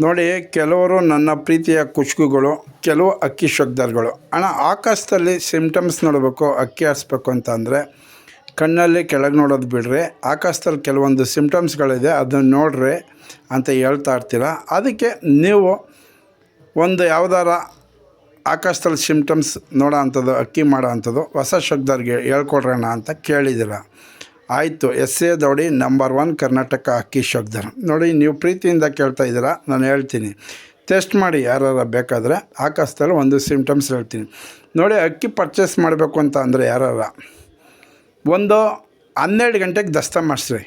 ನೋಡಿ, ಕೆಲವರು ನನ್ನ ಪ್ರೀತಿಯ ಕುಚುಕುಗಳು, ಕೆಲವು ಅಕ್ಕಿ ಶಬ್ದಗಳು. ಅಣ್ಣ, ಆಕಾಶದಲ್ಲಿ ಸಿಮ್ಟಮ್ಸ್ ನೋಡಬೇಕು, ಅಕ್ಕಿ ಹಾರಿಸ್ಬೇಕು ಅಂತ ಅಂದರೆ ಕಣ್ಣಲ್ಲಿ ಕೆಳಗೆ ನೋಡೋದು ಬಿಡ್ರಿ. ಆಕಾಶದಲ್ಲಿ ಕೆಲವೊಂದು ಸಿಮ್ಟಮ್ಸ್ಗಳಿದೆ, ಅದನ್ನು ನೋಡ್ರಿ ಅಂತ ಹೇಳ್ತಾ ಇರ್ತೀರ. ಅದಕ್ಕೆ ನೀವು ಒಂದು ಯಾವ್ದಾರ ಆಕಾಶದಲ್ಲಿ ಸಿಮ್ಟಮ್ಸ್ ನೋಡೋ ಅಂಥದ್ದು, ಅಕ್ಕಿ ಮಾಡೋ ಅಂಥದ್ದು ಹೊಸ ಶಬ್ದರಿಗೆ ಹೇಳ್ಕೊಡ್ರೋಣ ಅಂತ ಕೇಳಿದ್ದೀರ. ಆಯಿತು, ಎಸ್.ಎ. ದೌಡಿ ನಂಬರ್ 1 ಕರ್ನಾಟಕ ಅಕ್ಕಿ ಶಬ್ದರ್. ನೋಡಿ, ನೀವು ಪ್ರೀತಿಯಿಂದ ಕೇಳ್ತಾ ಇದ್ದೀರಾ, ನಾನು ಹೇಳ್ತೀನಿ, ಟೆಸ್ಟ್ ಮಾಡಿ. ಯಾರು ಬೇಕಾದರೆ ಆಕಾಶದಲ್ಲಿ ಒಂದು ಸಿಮ್ಟಮ್ಸ್ ಹೇಳ್ತೀನಿ ನೋಡಿ. ಅಕ್ಕಿ ಪರ್ಚೇಸ್ ಮಾಡಬೇಕು ಅಂತ ಅಂದರೆ ಯಾರು ಒಂದು 12 ಗಂಟೆಗೆ ದಸ್ತ ಮಾಡಿಸ್ರಿ.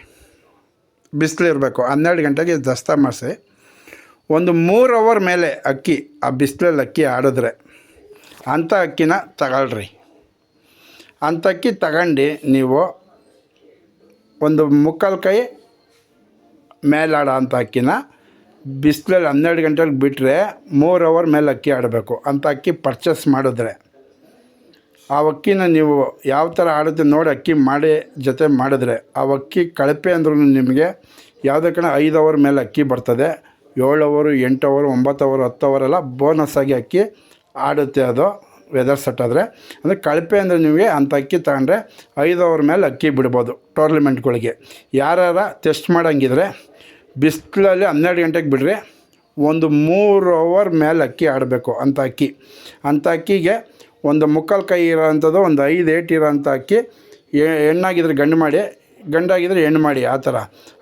ಬಿಸಿಲಿರಬೇಕು, 12 ಗಂಟೆಗೆ ದಸ್ತ ಮಾಡಿಸಿ. ಒಂದು 3 ಅವರ್ ಮೇಲೆ ಅಕ್ಕಿ ಆ ಬಿಸಿಲಲ್ಲಿ ಅಕ್ಕಿ ಆಡಿದ್ರೆ ಅಂಥ ಅಕ್ಕಿನ ತಗೊಳ್ರಿ. ಅಂಥ ಅಕ್ಕಿ ತಗೊಂಡು ನೀವು ಒಂದು ಮುಕ್ಕಾಲು ಕೈ ಮೇಲಾಡೋ ಅಂಥ ಅಕ್ಕಿನ ಬಿಸಿಲಲ್ಲಿ 12 ಗಂಟೆಗೆ ಬಿಟ್ಟರೆ 3 ಅವರ್ ಮೇಲೆ ಅಕ್ಕಿ ಆಡಬೇಕು. ಅಂಥ ಅಕ್ಕಿ ಪರ್ಚೇಸ್ ಮಾಡಿದ್ರೆ ಆ ಅಕ್ಕಿನ ನೀವು ಯಾವ ಥರ ಆಡುತ್ತೆ ನೋಡಿ ಅಕ್ಕಿ ಮಾಡಿ ಜೊತೆ ಮಾಡಿದ್ರೆ ಆ ಅಕ್ಕಿ ಕಳಪೆ ಅಂದ್ರೂ ನಿಮಗೆ ಯಾವುದಕ್ಕೂ 5 ಅವರ್ ಮೇಲೆ ಅಕ್ಕಿ ಬರ್ತದೆ. 7 ಅವರು, 8 ಅವರು, 9 ಅವರು, 10 ಅವರೆಲ್ಲ ಬೋನಸ್ ಆಗಿ ಅಕ್ಕಿ ಆಡುತ್ತೆ. ಅದು ವೆದರ್ ಸೆಟ್ ಆದರೆ ಅಂದರೆ ಕಳಪೆ ಅಂದರೆ ನಿಮಗೆ ಅಂಥ ಅಕ್ಕಿ ತಗೊಂಡ್ರೆ 5 ಅವರ್ ಮೇಲೆ ಅಕ್ಕಿ ಬಿಡ್ಬೋದು ಟೂರ್ನಮೆಂಟ್ಗಳಿಗೆ. ಯಾರ್ಯಾರ ಟೆಸ್ಟ್ ಮಾಡೋಂಗಿದ್ರೆ ಬಿಸಿಲಲ್ಲಿ 12 ಗಂಟೆಗೆ ಬಿಡ್ರಿ, ಒಂದು 3 ಅವರ್ ಮೇಲೆ ಅಕ್ಕಿ ಆಡಬೇಕು ಅಂಥ ಅಕ್ಕಿ. ಅಂಥ ಅಕ್ಕಿಗೆ ಒಂದು ಮುಕ್ಕಾಲು ಕೈ ಇರೋ ಅಂಥದ್ದು, ಒಂದು 5 ಏಟ್ ಇರೋ ಅಂಥ ಅಕ್ಕಿ. ಹೆಣ್ಣಾಗಿದ್ರೆ ಗಂಡು ಮಾಡಿ, ಗಂಡಾಗಿದ್ರೆ ಹೆಣ್ಣು ಮಾಡಿ. ಆ ಥರ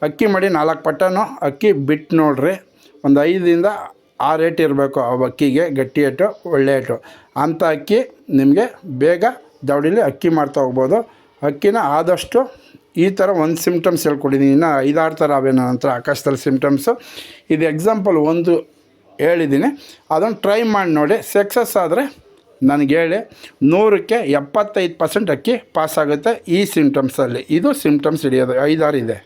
ಅಕ್ಕಿ ಮಾಡಿ 4 ಪಟ್ಟನೂ ಅಕ್ಕಿ ಬಿಟ್ಟು ನೋಡ್ರಿ. ಒಂದು 5ರಿಂದ 6 ಏಟು ಇರಬೇಕು ಆ ಅಕ್ಕಿಗೆ, ಗಟ್ಟಿ ಏಟು, ಒಳ್ಳೆ ಏಟು. ಅಂಥ ಅಕ್ಕಿ ನಿಮಗೆ ಬೇಗ ದವಡಿಲಿ ಅಕ್ಕಿ ಮಾಡ್ತಾ ಹೋಗ್ಬೋದು. ಅಕ್ಕಿನ ಆದಷ್ಟು ಈ ಥರ ಒಂದು ಸಿಮ್ಟಮ್ಸ್ ಹೇಳ್ಕೊಟ್ಟಿದ್ದೀನಿ. ಇನ್ನು 5-6 ಥರ ಅವೇ ನನ್ನ ಹತ್ರ ಆಕಾಶದಲ್ಲಿ ಸಿಮ್ಟಮ್ಸು. ಇದು ಎಕ್ಸಾಂಪಲ್ ಒಂದು ಹೇಳಿದ್ದೀನಿ, ಅದನ್ನು ಟ್ರೈ ಮಾಡಿ ನೋಡಿ. ಸಕ್ಸಸ್ ಆದರೆ ನನಗೆ ಹೇಳಿ. 100ಕ್ಕೆ 75% ಅಕ್ಕಿ ಪಾಸಾಗುತ್ತೆ ಈ ಸಿಮ್ಟಮ್ಸಲ್ಲಿ. ಇದು ಸಿಮ್ಟಮ್ಸ್ ಹಿಡಿಯೋದು 5-6 ಇದೆ.